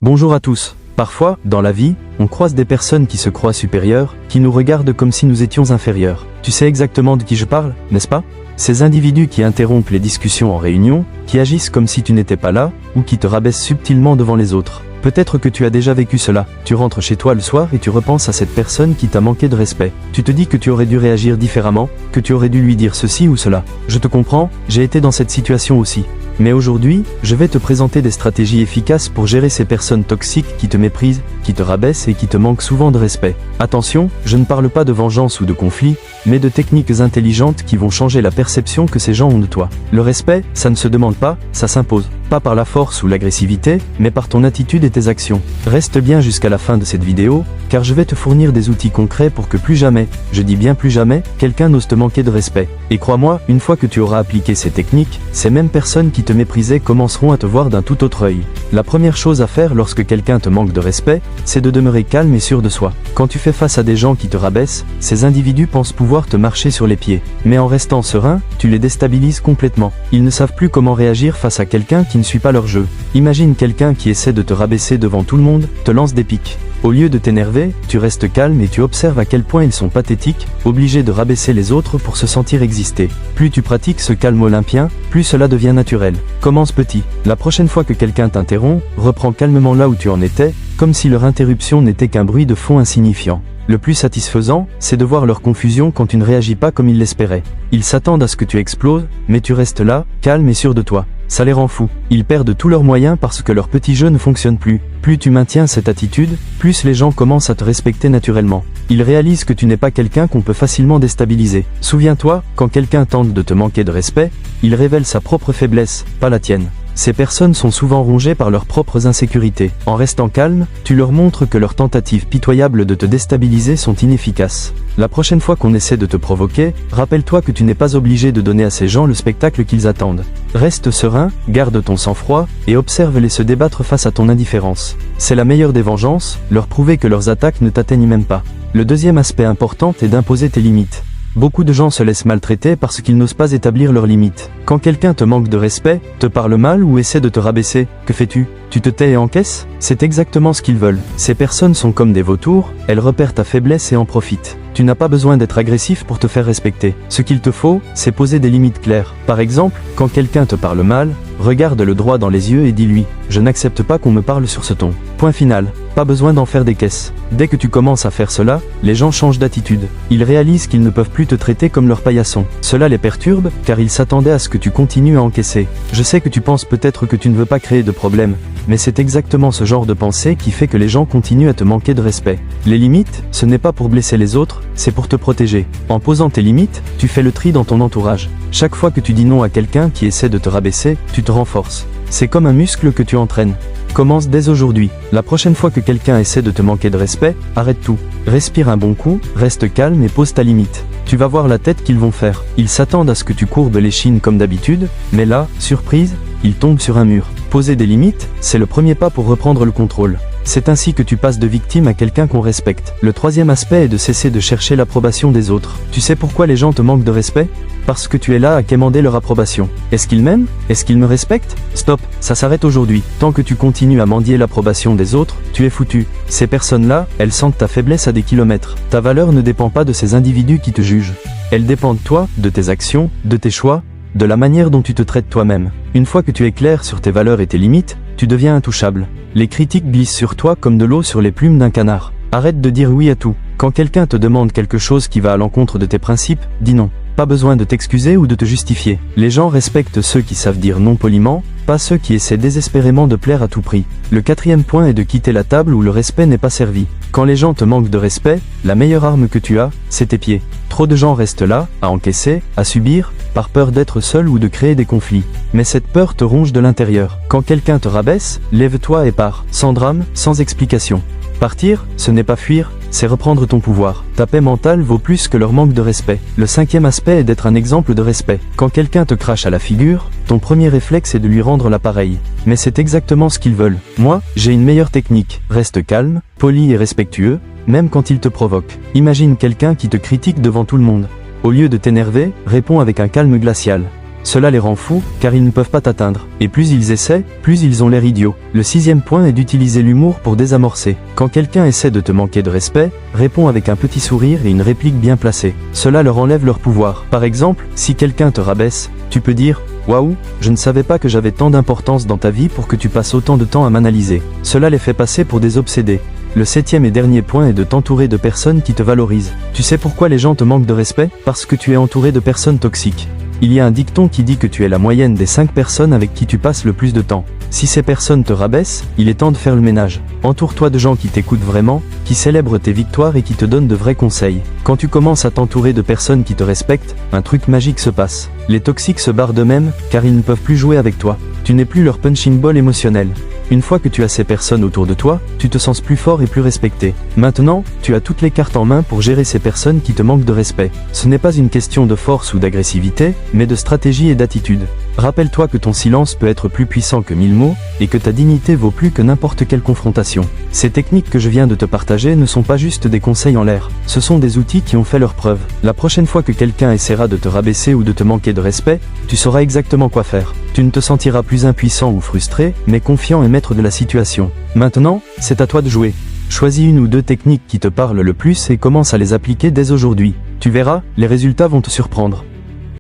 Bonjour à tous. Parfois, dans la vie, on croise des personnes qui se croient supérieures, qui nous regardent comme si nous étions inférieurs. Tu sais exactement de qui je parle, n'est-ce pas? Ces individus qui interrompent les discussions en réunion, qui agissent comme si tu n'étais pas là, ou qui te rabaissent subtilement devant les autres. Peut-être que tu as déjà vécu cela. Tu rentres chez toi le soir et tu repenses à cette personne qui t'a manqué de respect. Tu te dis que tu aurais dû réagir différemment, que tu aurais dû lui dire ceci ou cela. Je te comprends, j'ai été dans cette situation aussi. Mais aujourd'hui, je vais te présenter des stratégies efficaces pour gérer ces personnes toxiques qui te méprisent, qui te rabaissent et qui te manquent souvent de respect. Attention, je ne parle pas de vengeance ou de conflit, mais de techniques intelligentes qui vont changer la perception que ces gens ont de toi. Le respect, ça ne se demande pas, ça s'impose. Pas par la force ou l'agressivité, mais par ton attitude et tes actions. Reste bien jusqu'à la fin de cette vidéo, car je vais te fournir des outils concrets pour que plus jamais, je dis bien plus jamais, quelqu'un n'ose te manquer de respect. Et crois-moi, une fois que tu auras appliqué ces techniques, ces mêmes personnes qui te méprisaient commenceront à te voir d'un tout autre œil. La première chose à faire lorsque quelqu'un te manque de respect, c'est de demeurer calme et sûr de soi. Quand tu fais face à des gens qui te rabaissent, ces individus pensent pouvoir te marcher sur les pieds. Mais en restant serein, tu les déstabilises complètement. Ils ne savent plus comment réagir face à quelqu'un qui ne suit pas leur jeu. Imagine quelqu'un qui essaie de te rabaisser devant tout le monde, te lance des piques. Au lieu de t'énerver, tu restes calme et tu observes à quel point ils sont pathétiques, obligés de rabaisser les autres pour se sentir exister. Plus tu pratiques ce calme olympien, plus cela devient naturel. Commence petit. La prochaine fois que quelqu'un t'interrompt, reprends calmement là où tu en étais, comme si leur interruption n'était qu'un bruit de fond insignifiant. Le plus satisfaisant, c'est de voir leur confusion quand tu ne réagis pas comme ils l'espéraient. Ils s'attendent à ce que tu exploses, mais tu restes là, calme et sûr de toi. Ça les rend fous. Ils perdent tous leurs moyens parce que leur petit jeu ne fonctionne plus. Plus tu maintiens cette attitude, plus les gens commencent à te respecter naturellement. Ils réalisent que tu n'es pas quelqu'un qu'on peut facilement déstabiliser. Souviens-toi, quand quelqu'un tente de te manquer de respect, il révèle sa propre faiblesse, pas la tienne. Ces personnes sont souvent rongées par leurs propres insécurités. En restant calme, tu leur montres que leurs tentatives pitoyables de te déstabiliser sont inefficaces. La prochaine fois qu'on essaie de te provoquer, rappelle-toi que tu n'es pas obligé de donner à ces gens le spectacle qu'ils attendent. Reste serein, garde ton sang-froid, et observe-les se débattre face à ton indifférence. C'est la meilleure des vengeances, leur prouver que leurs attaques ne t'atteignent même pas. Le deuxième aspect important est d'imposer tes limites. Beaucoup de gens se laissent maltraiter parce qu'ils n'osent pas établir leurs limites. Quand quelqu'un te manque de respect, te parle mal ou essaie de te rabaisser, que fais-tu? Tu te tais et encaisses? C'est exactement ce qu'ils veulent. Ces personnes sont comme des vautours, elles repèrent ta faiblesse et en profitent. Tu n'as pas besoin d'être agressif pour te faire respecter. Ce qu'il te faut, c'est poser des limites claires. Par exemple, quand quelqu'un te parle mal, regarde-le droit dans les yeux et dis-lui « Je n'accepte pas qu'on me parle sur ce ton ». Point final. Pas besoin d'en faire des caisses. Dès que tu commences à faire cela, les gens changent d'attitude. Ils réalisent qu'ils ne peuvent plus te traiter comme leur paillasson. Cela les perturbe, car ils s'attendaient à ce que tu continues à encaisser. Je sais que tu penses peut-être que tu ne veux pas créer de problème, mais c'est exactement ce genre de pensée qui fait que les gens continuent à te manquer de respect. Les limites, ce n'est pas pour blesser les autres, c'est pour te protéger. En posant tes limites, tu fais le tri dans ton entourage. Chaque fois que tu dis non à quelqu'un qui essaie de te rabaisser, tu te renforces. C'est comme un muscle que tu entraînes. Commence dès aujourd'hui. La prochaine fois que quelqu'un essaie de te manquer de respect, arrête tout. Respire un bon coup, reste calme et pose ta limite. Tu vas voir la tête qu'ils vont faire. Ils s'attendent à ce que tu courbes l'échine comme d'habitude, mais là, surprise, ils tombent sur un mur. Poser des limites, c'est le premier pas pour reprendre le contrôle. C'est ainsi que tu passes de victime à quelqu'un qu'on respecte. Le troisième aspect est de cesser de chercher l'approbation des autres. Tu sais pourquoi les gens te manquent de respect? Parce que tu es là à quémander leur approbation. Est-ce qu'ils m'aiment? Est-ce qu'ils me respectent? Stop, ça s'arrête aujourd'hui. Tant que tu continues à mendier l'approbation des autres, tu es foutu. Ces personnes-là, elles sentent ta faiblesse à des kilomètres. Ta valeur ne dépend pas de ces individus qui te jugent. Elle dépend de toi, de tes actions, de tes choix, de la manière dont tu te traites toi-même. Une fois que tu es clair sur tes valeurs et tes limites, tu deviens intouchable. Les critiques glissent sur toi comme de l'eau sur les plumes d'un canard. Arrête de dire oui à tout. Quand quelqu'un te demande quelque chose qui va à l'encontre de tes principes, dis non. Pas besoin de t'excuser ou de te justifier. Les gens respectent ceux qui savent dire non poliment, pas ceux qui essaient désespérément de plaire à tout prix. Le quatrième point est de quitter la table où le respect n'est pas servi. Quand les gens te manquent de respect, la meilleure arme que tu as, c'est tes pieds. Trop de gens restent là, à encaisser, à subir, par peur d'être seul ou de créer des conflits. Mais cette peur te ronge de l'intérieur. Quand quelqu'un te rabaisse, lève-toi et pars, sans drame, sans explication. Partir, ce n'est pas fuir, c'est reprendre ton pouvoir. Ta paix mentale vaut plus que leur manque de respect. Le cinquième aspect est d'être un exemple de respect. Quand quelqu'un te crache à la figure, ton premier réflexe est de lui rendre l'appareil. Mais c'est exactement ce qu'ils veulent. Moi, j'ai une meilleure technique. Reste calme, poli et respectueux, même quand il te provoque. Imagine quelqu'un qui te critique devant tout le monde. Au lieu de t'énerver, réponds avec un calme glacial. Cela les rend fous, car ils ne peuvent pas t'atteindre. Et plus ils essaient, plus ils ont l'air idiots. Le 6e point est d'utiliser l'humour pour désamorcer. Quand quelqu'un essaie de te manquer de respect, réponds avec un petit sourire et une réplique bien placée. Cela leur enlève leur pouvoir. Par exemple, si quelqu'un te rabaisse, tu peux dire « Waouh, je ne savais pas que j'avais tant d'importance dans ta vie pour que tu passes autant de temps à m'analyser. » Cela les fait passer pour des obsédés. Le 7e et dernier point est de t'entourer de personnes qui te valorisent. Tu sais pourquoi les gens te manquent de respect? Parce que tu es entouré de personnes toxiques. Il y a un dicton qui dit que tu es la moyenne des 5 personnes avec qui tu passes le plus de temps. Si ces personnes te rabaissent, il est temps de faire le ménage. Entoure-toi de gens qui t'écoutent vraiment, qui célèbrent tes victoires et qui te donnent de vrais conseils. Quand tu commences à t'entourer de personnes qui te respectent, un truc magique se passe. Les toxiques se barrent d'eux-mêmes, car ils ne peuvent plus jouer avec toi. Tu n'es plus leur punching ball émotionnel. Une fois que tu as ces personnes autour de toi, tu te sens plus fort et plus respecté. Maintenant, tu as toutes les cartes en main pour gérer ces personnes qui te manquent de respect. Ce n'est pas une question de force ou d'agressivité, mais de stratégie et d'attitude. Rappelle-toi que ton silence peut être plus puissant que 1000 mots, et que ta dignité vaut plus que n'importe quelle confrontation. Ces techniques que je viens de te partager ne sont pas juste des conseils en l'air, ce sont des outils qui ont fait leurs preuves. La prochaine fois que quelqu'un essaiera de te rabaisser ou de te manquer de respect, tu sauras exactement quoi faire. Tu ne te sentiras plus impuissant ou frustré, mais confiant et maître de la situation. Maintenant, c'est à toi de jouer. Choisis une ou deux techniques qui te parlent le plus et commence à les appliquer dès aujourd'hui. Tu verras, les résultats vont te surprendre.